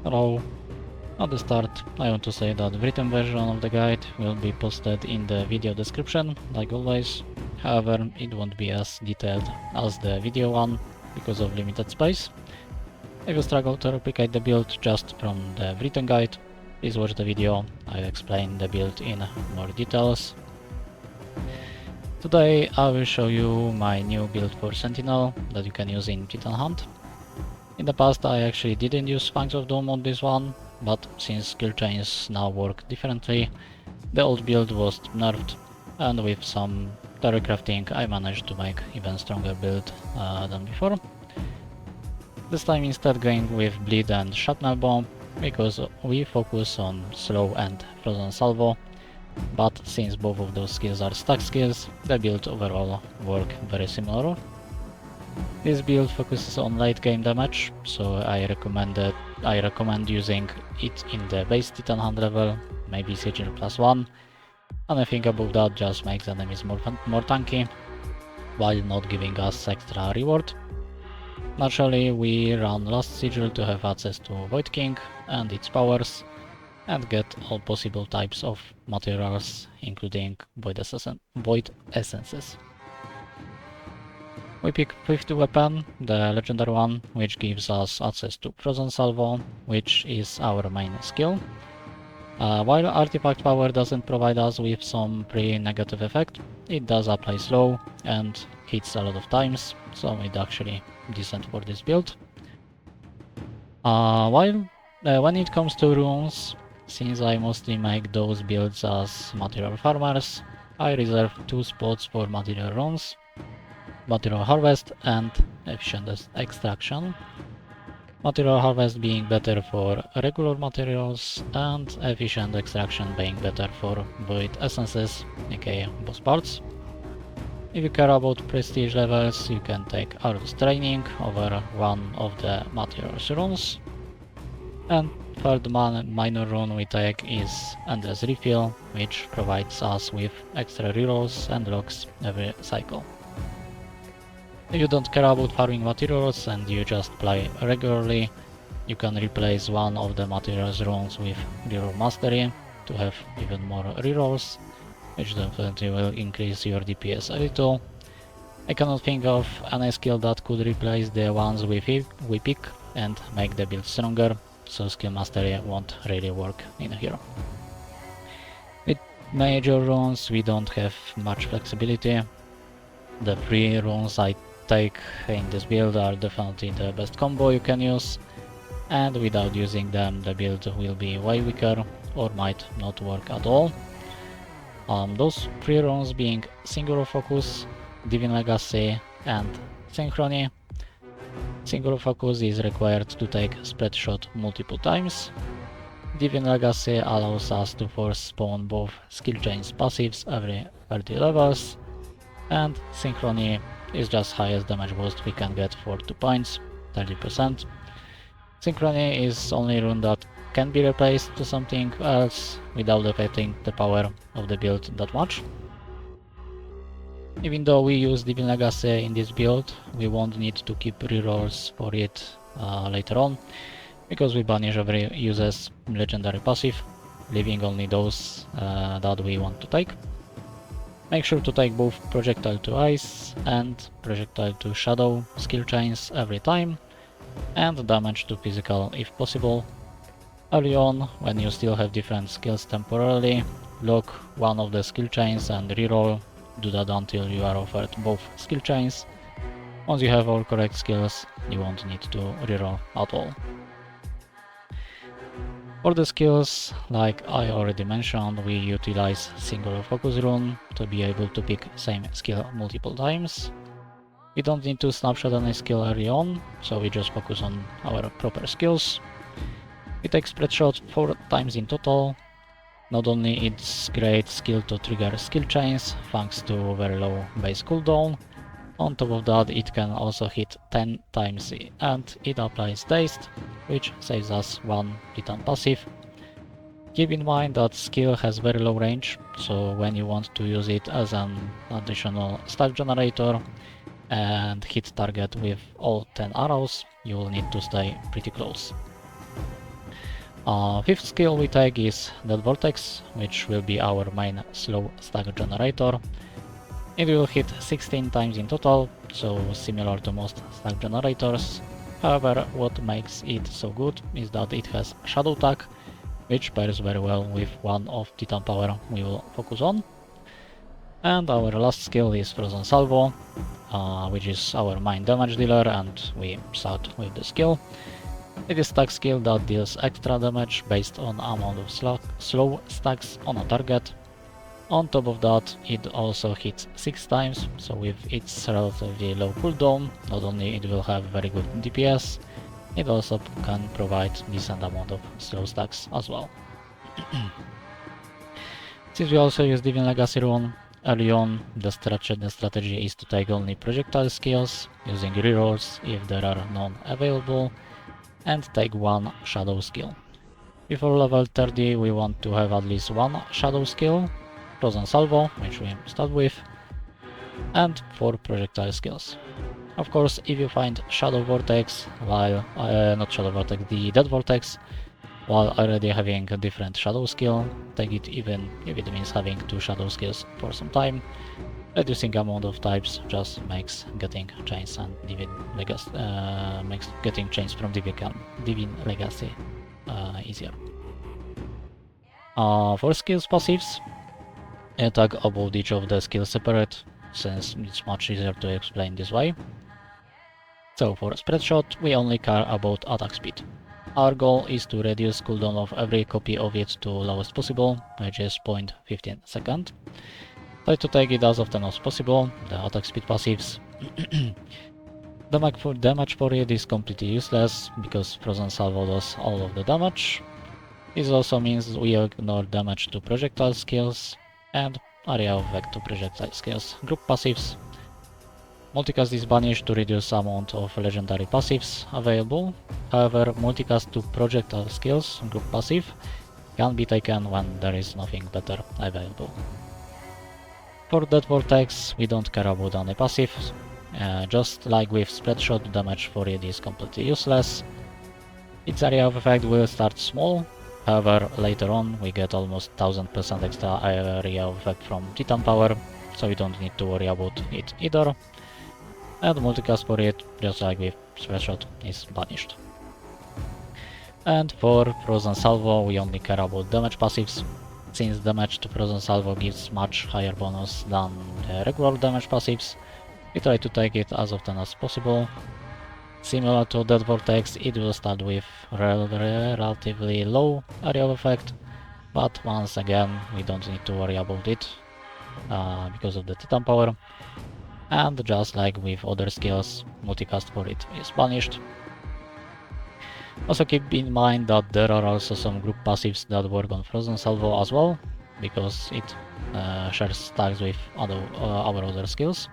Hello. At the start, I want to say that the written version of the guide will be posted in the video description, like always. However, it won't be as detailed as the video one, because of limited space. If you struggle to replicate the build just from the written guide, please watch the video. I explain the build in more details. Today I will show you my new build for Sentinel that you can use in Titan Hunt. In the past I actually didn't use Fangs of Doom on this one, but since skill chains now work differently, the old build was nerfed, and with some terror crafting I managed to make even stronger build than before. This time instead going with bleed and shrapnel bomb, because we focus on slow and Frozen Salvo, but since both of those skills are stack skills, the build overall work very similar. This build focuses on late game damage, so I recommend using it in the base Titan Hunt level, maybe Sigil +1. Anything above that just makes enemies more tanky, while not giving us extra reward. Naturally, we run Last Sigil to have access to Void King and its powers, and get all possible types of materials, including Void Essences. We pick 50 weapon, the legendary one, which gives us access to Frozen Salvo, which is our main skill. While Artifact Power doesn't provide us with some pretty negative effect, it does apply slow and hits a lot of times, so it's actually decent for this build. When it comes to runes, since I mostly make those builds as material farmers, I reserve 2 spots for material runes, Material Harvest and Efficient Extraction. Material Harvest being better for regular materials, and Efficient Extraction being better for Void Essences, aka boss parts. If you care about prestige levels, you can take Art's Training over one of the materials runes. And third minor rune we take is Endless Refill, which provides us with extra rerolls and locks every cycle. If you don't care about farming materials and you just play regularly, you can replace one of the materials runes with reroll mastery to have even more rerolls, which definitely will increase your DPS a little. I cannot think of any skill that could replace the ones we pick and make the build stronger, so skill mastery won't really work in here. With major runes we don't have much flexibility. The 3 runes I take in this build are definitely the best combo you can use, and without using them the build will be way weaker or might not work at all. Those 3 runes being Singular Focus, Divine Legacy and Synchrony. Singular Focus is required to take Spreah Shot multiple times. Divine Legacy allows us to force spawn both skill chains passives every 30 levels, and Synchrony is just highest damage boost we can get for 2 points, 30%. Synchrony is only rune that can be replaced to something else without affecting the power of the build that much. Even though we use Divine Legacy in this build, we won't need to keep rerolls for it later on, because we banish every user's legendary passive, leaving only those that we want to take. Make sure to take both Projectile to Ice and Projectile to Shadow skill chains every time, and Damage to Physical if possible. Early on, when you still have different skills temporarily, lock one of the skill chains and reroll. Do that until you are offered both skill chains. Once you have all correct skills, you won't need to reroll at all. For the skills, like I already mentioned, we utilize Singular Focus rune to be able to pick same skill multiple times. We don't need to snapshot any skill early on, so we just focus on our proper skills. We take Spreah Shot 4 times in total. Not only it's great skill to trigger skill chains thanks to very low base cooldown, on top of that it can also hit 10 times and it applies Dazed, which saves us 1 Titan passive. Keep in mind that skill has very low range, so when you want to use it as an additional stack generator and hit target with all 10 arrows, you will need to stay pretty close. Fifth skill we take is Dead Vortex, which will be our main slow stack generator. It will hit 16 times in total, so similar to most stack generators. However, what makes it so good is that it has Shadow Tag, which pairs very well with one of Titan power we will focus on. And our last skill is Frozen Salvo, which is our main damage dealer, and we start with the skill. It is stack skill that deals extra damage based on amount of slow stacks on a target. On top of that, it also hits 6 times, so with its relatively low cooldown, not only it will have very good DPS, it also can provide decent amount of slow stacks as well. Since we also use Divine Legacy rune, early on the strategy is to take only projectile skills, using rerolls if there are none available, and take one shadow skill. Before level 30 we want to have at least one shadow skill, Frozen Salvo, which we start with, and 4 projectile skills. Of course, if you find Shadow Vortex, while not Shadow Vortex, the Dead Vortex, while already having a different shadow skill, take it even if it means having 2 shadow skills for some time. Reducing amount of types just makes getting chains and makes getting chains from Divine Legacy easier. For skills passives, talk about each of the skills separate, since it's much easier to explain this way. So for Spreah Shot, we only care about attack speed. Our goal is to reduce cooldown of every copy of it to lowest possible, which is 0.15 second. Try to take it as often as possible, the attack speed passives. Damage for it is completely useless, because Frozen Salvo does all of the damage. This also means we ignore damage to projectile skills, and area of effect to projectile skills. Group passives. Multicast is banished to reduce amount of legendary passives available. However, multicast to projectile skills, group passive, can be taken when there is nothing better available. For Dead Vortex, we don't care about any passives. Just like with Spreah Shot, damage for it is completely useless. Its area of effect will start small. However, later on we get almost 1000% extra area of effect from Titan power, so we don't need to worry about it either. And multicast for it, just like with Spreah Shot, is banished. And for Frozen Salvo, we only care about damage passives, since damage to Frozen Salvo gives much higher bonus than the regular damage passives. We try to take it as often as possible. Similar to Dead Vortex, it will start with relatively low area of effect, but once again we don't need to worry about it because of the Titan power. And just like with other skills, multicast for it is banished. Also keep in mind that there are also some group passives that work on Frozen Salvo as well, because it shares stacks with our other skills,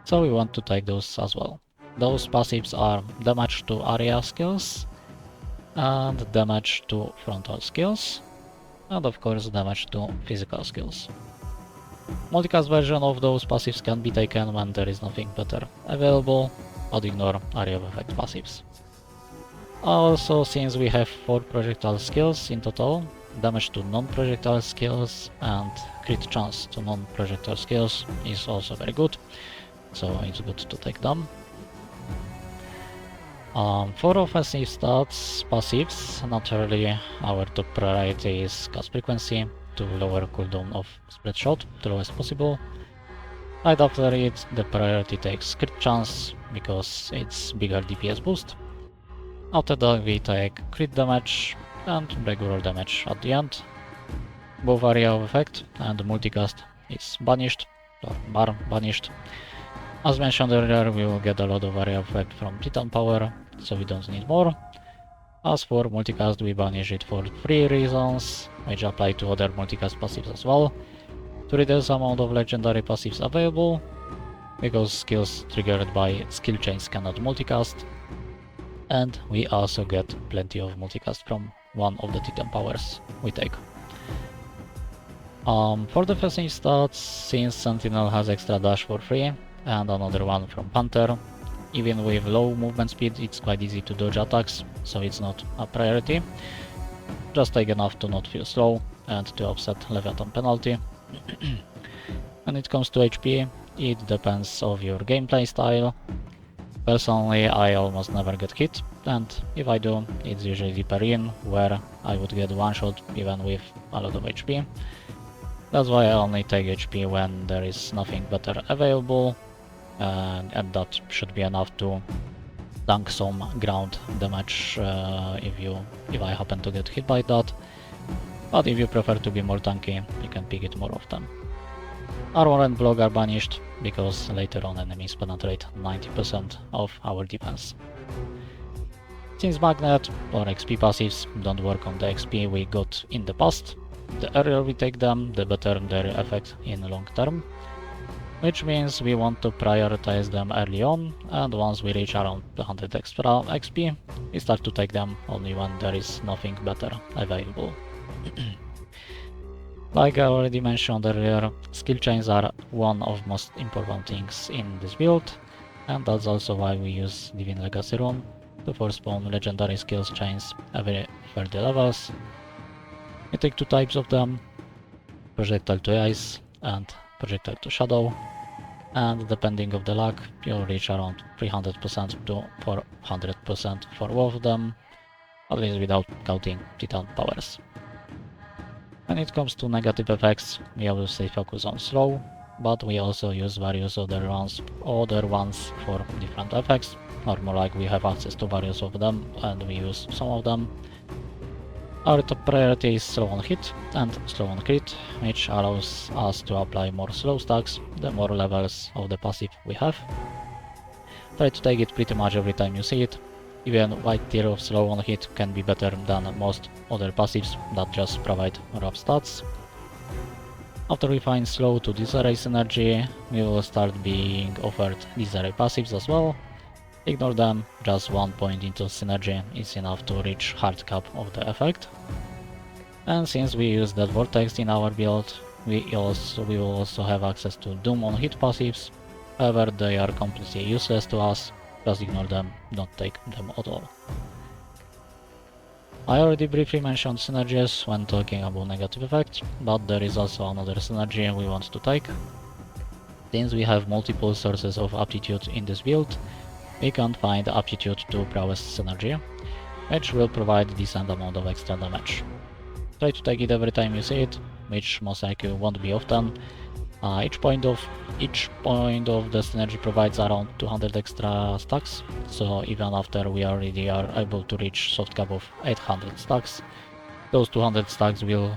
so we want to take those as well. Those passives are damage to area skills, and damage to frontal skills, and of course damage to physical skills. Multicast version of those passives can be taken when there is nothing better available, but ignore area of effect passives. Also, since we have 4 projectile skills in total, damage to non-projectile skills and crit chance to non-projectile skills is also very good, so it's good to take them. For offensive stats passives, naturally our top priority is cast frequency to lower cooldown of Spreah Shot to lowest possible. Right after it, the priority takes crit chance because it's bigger DPS boost. After that we take crit damage and regular damage at the end. Both area of effect and multicast is banished, or bar banished. As mentioned earlier, we will get a lot of area effect from Titan power, so we don't need more. As for multicast, we banish it for 3 reasons, which apply to other multicast passives as well. To reduce amount of legendary passives available, because skills triggered by skill chains cannot multicast, and we also get plenty of multicast from one of the Titan powers we take. For defensive stats, since Sentinel has extra dash for free, and another one from Panther, even with low movement speed it's quite easy to dodge attacks, so it's not a priority. just take enough to not feel slow and to offset Leviathan penalty. When it comes to HP, it depends on your gameplay style. Personally, I almost never get hit, and if I do, it's usually deeper in, where I would get one shot even with a lot of HP. That's why I only take HP when there is nothing better available, and that should be enough to tank some ground damage if I happen to get hit by that. But if you prefer to be more tanky, you can pick it more often. Armor and block are banished, because later on enemies penetrate 90% of our defense. Since magnet or XP passives don't work on the XP we got in the past, the earlier we take them, the better their effect in the long term. Which means we want to prioritize them early on, and once we reach around 100 extra XP, we start to take them only when there is nothing better available. Like I already mentioned earlier, skill chains are one of most important things in this build, and that's also why we use Divine Legacy Rune to force spawn legendary skills chains every 30 levels. We take two types of them, Projectile to Ice and Projectile to Shadow, and depending on the luck, you'll reach around 300% to 400% for both of them, at least without counting Titan powers. When it comes to negative effects, we obviously focus on slow, but we also use various other ones for different effects, or more like we have access to various of them and we use some of them. Our top priority is slow on hit and slow on crit, which allows us to apply more slow stacks the more levels of the passive we have. Try to take it pretty much every time you see it. Even white tier of slow on hit can be better than most other passives that just provide rough stats. After we find slow to disarray synergy, we will start being offered disarray passives as well. Ignore them, just 1 point into synergy is enough to reach hard cap of the effect. And since we use that Vortex in our build, we will also have access to Doom on hit passives. However, they are completely useless to us. Just ignore them, don't take them at all. I already briefly mentioned synergies when talking about negative effects, but there is also another synergy we want to take. Since we have multiple sources of aptitude in this build, we can find aptitude to prowess synergy, which will provide a decent amount of extra damage. Try to take it every time you see it, which most likely won't be often. Each point of the synergy provides around 200 extra stacks, so even after we already are able to reach soft cap of 800 stacks, those 200 stacks will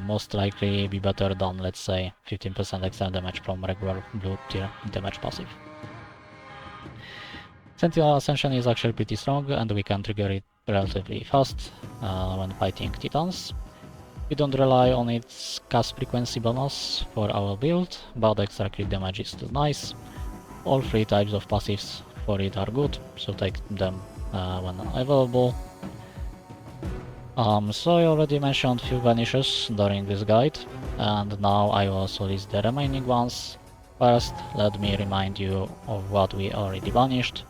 most likely be better than, let's say, 15% extra damage from regular blue tier damage passive. Sentinel Ascension is actually pretty strong, and we can trigger it relatively fast when fighting Titans. We don't rely on its cast frequency bonus for our build, but extra crit damage is still nice. All three types of passives for it are good, so take them when available. So I already mentioned few banishes during this guide, and now I will also list the remaining ones. First, let me remind you of what we already banished.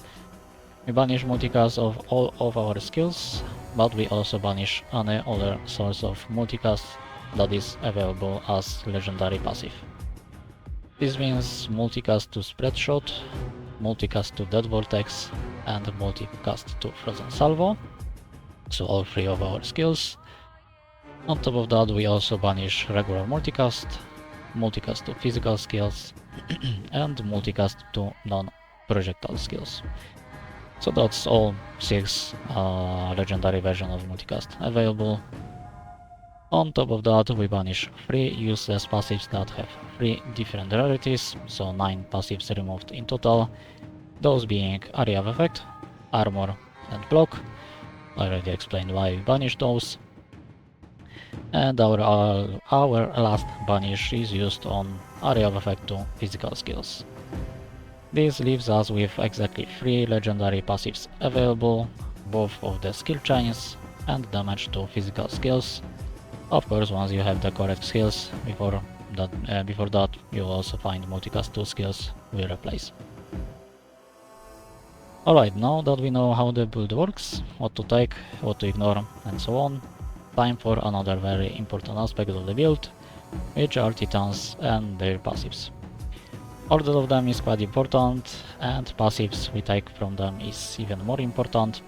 We banish multicast of all of our skills, but we also banish any other source of multicast that is available as legendary passive. This means multicast to Spreah Shot, multicast to Vortex, and multicast to Frozen Salvo, so all three of our skills. On top of that, we also banish regular multicast, multicast to physical skills, and multicast to non-projectile skills. So that's all 6 legendary versions of multicast available. On top of that, we banish 3 useless passives that have 3 different rarities, so 9 passives removed in total, those being Area of Effect, Armor and Block. I already explained why we banish those. And our last banish is used on Area of Effect to physical skills. This leaves us with exactly 3 legendary passives available, both of the skill chains and damage to physical skills. Of course, once you have the correct skills, before that you will also find multicast 2 skills will replace. Alright, now that we know how the build works, what to take, what to ignore, and so on, time for another very important aspect of the build, which are Titans and their passives. Order of them is quite important, and passives we take from them is even more important.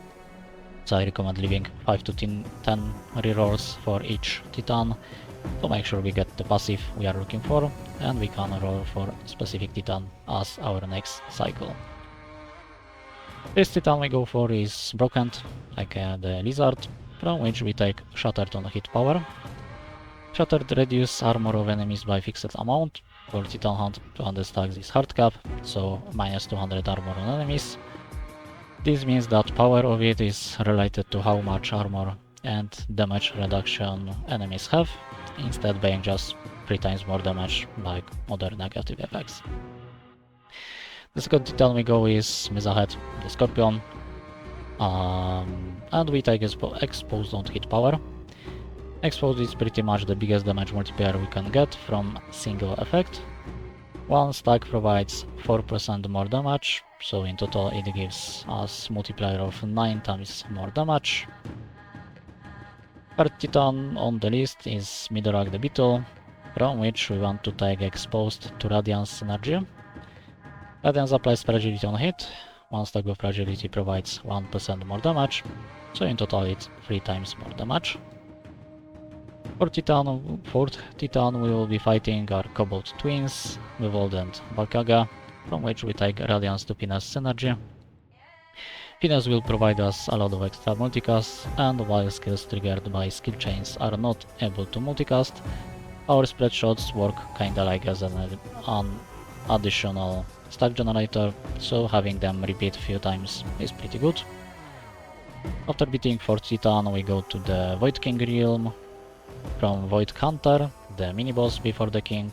So I recommend leaving 5 to 10 rerolls for each Titan to make sure we get the passive we are looking for, and we can roll for specific Titan as our next cycle. This Titan we go for is Broken, like the Lizard, from which we take Shattered on hit power. Shattered reduce armor of enemies by fixed amount. For Titan Hunt, 200 stacks is hard cap, so minus 200 armor on enemies. This means that power of it is related to how much armor and damage reduction enemies have, instead being just 3 times more damage like other negative effects. The second Titan we go is Mizahead, the Scorpion, and we take Exposed on hit power. Exposed is pretty much the biggest damage multiplier we can get from single effect. One stack provides 4% more damage, so in total it gives us multiplier of 9 times more damage. Third Titan on the list is Midorag the Beetle, from which we want to take Exposed to Radiance Synergy. Radiance applies fragility on hit. One stack of fragility provides 1% more damage, so in total it's 3 times more damage. Fourth Titan we will be fighting are Cobalt Twins, Vivold and Balkaga, from which we take Radiance to Finesse Synergy. Finesse will provide us a lot of extra multicast, and while skills triggered by skill chains are not able to multicast, our Spreah Shots work kinda like as an additional stack generator, so having them repeat a few times is pretty good. After beating 4th Titan we go to the Void King realm. From Void Hunter, the mini-boss before the king,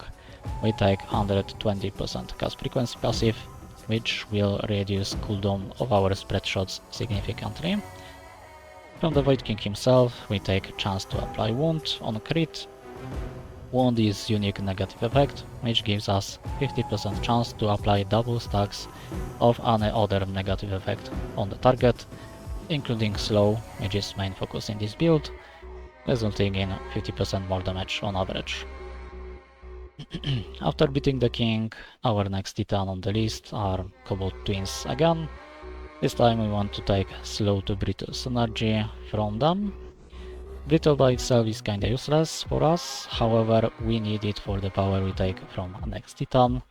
we take 120% cast frequency passive, which will reduce cooldown of our Spreah Shots significantly. From the Void King himself, we take chance to apply Wound on crit. Wound is unique negative effect, which gives us 50% chance to apply double stacks of any other negative effect on the target, including Slow, which is main focus in this build, resulting in 50% more damage on average. After beating the king, our next Titan on the list are Cobalt Twins again. This time we want to take Slow to Brittle Synergy from them. Brittle by itself is kinda useless for us, however we need it for the power we take from next Titan.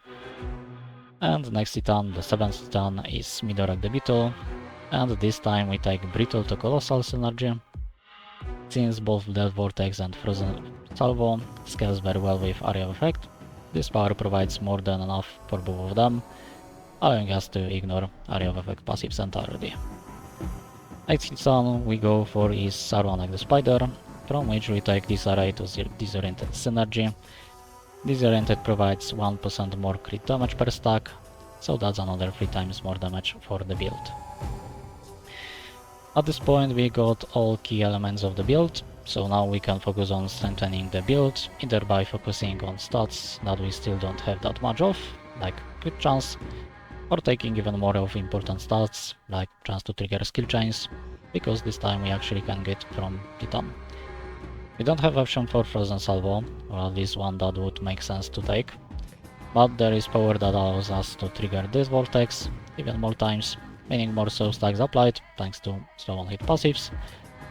And next Titan, the 7th Titan, is Midorag the Beetle, and this time we take Brittle to Colossal Synergy. Since both the Vortex and Frozen Salvo scales very well with area of effect, this power provides more than enough for both of them, allowing us to ignore area of effect passives entirely. Next Titan we go for is Sarwanak the Spider, from which we take Disarray to Disoriented Synergy. Disoriented provides 1% more crit damage per stack, so that's another 3 times more damage for the build. At this point we got all key elements of the build, so now we can focus on strengthening the build, either by focusing on stats that we still don't have that much of, like crit chance, or taking even more of important stats, like chance to trigger skill chains, because this time we actually can get from Titan. We don't have option for Frozen Salvo, or at least one that would make sense to take, but there is power that allows us to trigger this Vortex even more times, meaning more soul stacks applied thanks to slow on hit passives,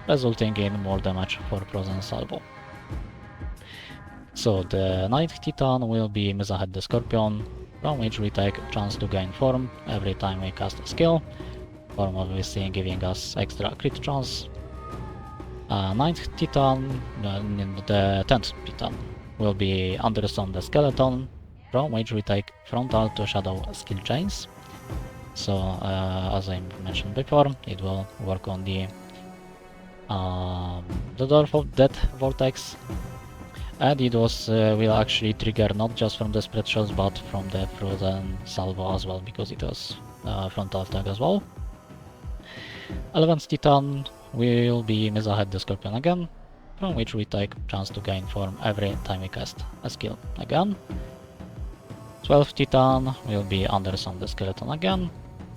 resulting in more damage for Frozen Salvo. So the 9th Titan will be Mizahead the Scorpion, from which we take chance to gain form every time we cast a skill, form obviously giving us extra crit chance. 9th Titan, the 10th Titan, will be Anderson the Skeleton, from which we take Frontal to Shadow skill chains. So as I mentioned before, it will work on the Dwarf of Death Vortex, and it will actually trigger not just from the Spreah Shots but from the Frozen Salvo as well, because it has frontal attack as well. 11th Titan will be Mizahead the Scorpion again, from which we take chance to gain form every time we cast a skill again. 12th Titan will be Anderson the Skeleton again,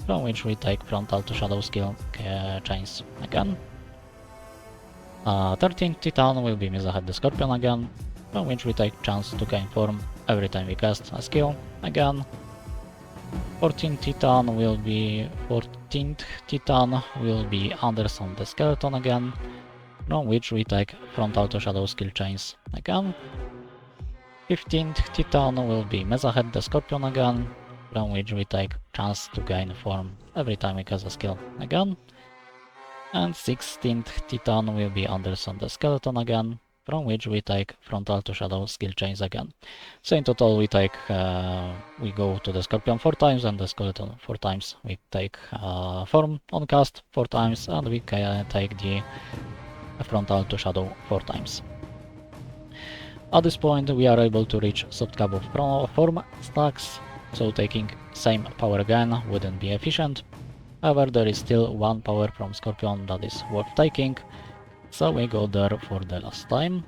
from which we take Frontal to Shadow skill chains again. 13th Titan will be Mizahead the Scorpion again, from which we take chance to gain form every time we cast a skill again. 14th Titan will be Anderson the Skeleton again, from which we take Frontal to Shadow skill chains again. 15th Titan will be Mezahead the Scorpion again, from which we take chance to gain form every time we cast a skill again. And 16th Titan will be Anderson the Skeleton again, from which we take Frontal to Shadow skill chains again. So in total we go to the Scorpion 4 times and the Skeleton 4 times. We take form on cast 4 times and we take the Frontal to Shadow 4 times. At this point we are able to reach soft cap of form stacks, so taking same power again wouldn't be efficient. However, there is still one power from Scorpion that is worth taking, so we go there for the last time.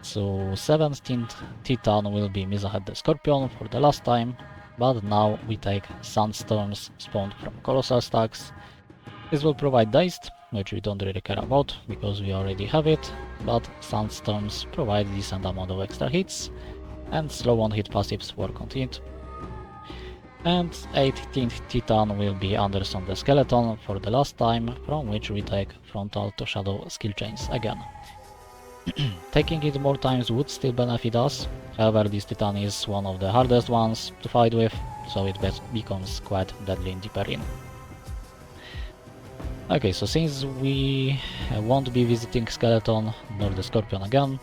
So 17th Titan will be Mizahead the Scorpion for the last time, but now we take Sandstorms spawned from Colossal stacks. This will provide Dazed, which we don't really care about because we already have it, but Sandstorms provide a decent amount of extra hits, and slow on hit passives work on it. And 18th Titan will be Anderson the Skeleton for the last time, from which we take Frontal to Shadow skill chains again. Taking it more times would still benefit us, however this Titan is one of the hardest ones to fight with, so it becomes quite deadly in deeper in. Okay, so since we won't be visiting Skeleton nor the Scorpion again,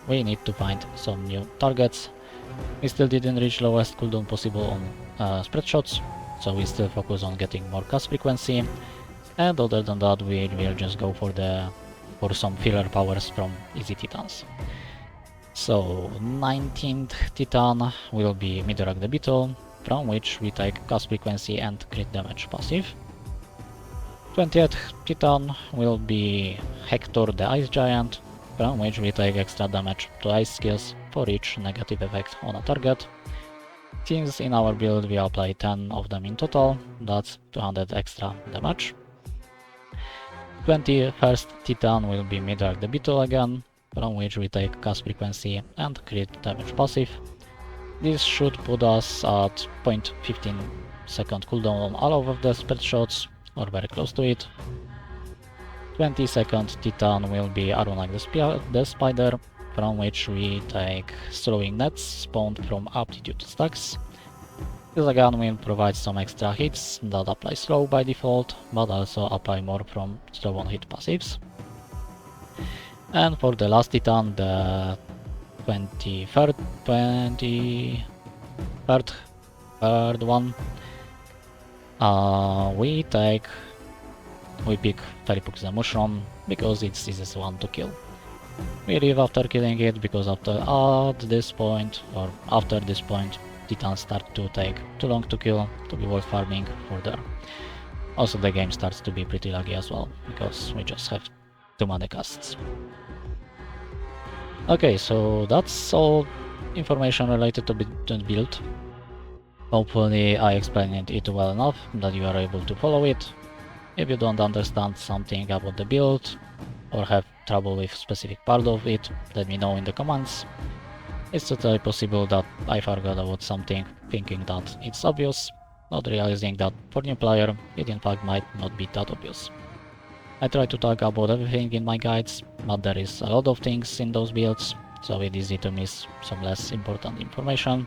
we need to find some new targets. We still didn't reach lowest cooldown possible on Spreah Shots, so we still focus on getting more cast frequency, and other than that we will just go for some filler powers from easy Titans. So 19th Titan will be Midorak the Beetle, from which we take cast frequency and crit damage passive. 20th Titan will be Hector the Ice Giant, from which we take extra damage to ice skills for each negative effect on a target. Since in our build we apply 10 of them in total, that's 200 extra damage. 21st Titan will be Midorak the Beetle again, from which we take cast frequency and crit damage passive. This should put us at 0.15 second cooldown on all of the Spreah Shots, or very close to it. 22nd Titan will be Arunak the Spider, from which we take Throwing Nets spawned from Aptitude stacks. This again will provide some extra hits that apply slow by default, but also apply more from slow on hit passives. And for the last Titan, the 23rd one, we pick Feripux the Mushroom because it's the easiest one to kill. We leave after killing it because after this point, Titans start to take too long to kill to be worth farming further. Also the game starts to be pretty laggy as well, because we just have too many casts. Okay, so that's all information related to the build. Hopefully I explained it well enough that you are able to follow it. If you don't understand something about the build, or have trouble with specific part of it, let me know in the comments. It's totally possible that I forgot about something, thinking that it's obvious, not realizing that for new player it in fact might not be that obvious. I try to talk about everything in my guides, but there is a lot of things in those builds, so it's easy to miss some less important information.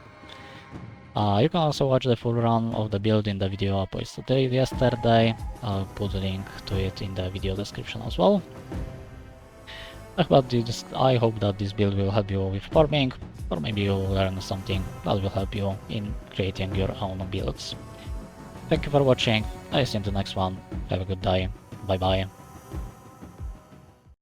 You can also watch the full run of the build in the video I posted yesterday. I'll put a link to it in the video description as well. I hope that this build will help you with farming, or maybe you'll learn something that will help you in creating your own builds. Thank you for watching, I see you in the next one, have a good day, bye bye.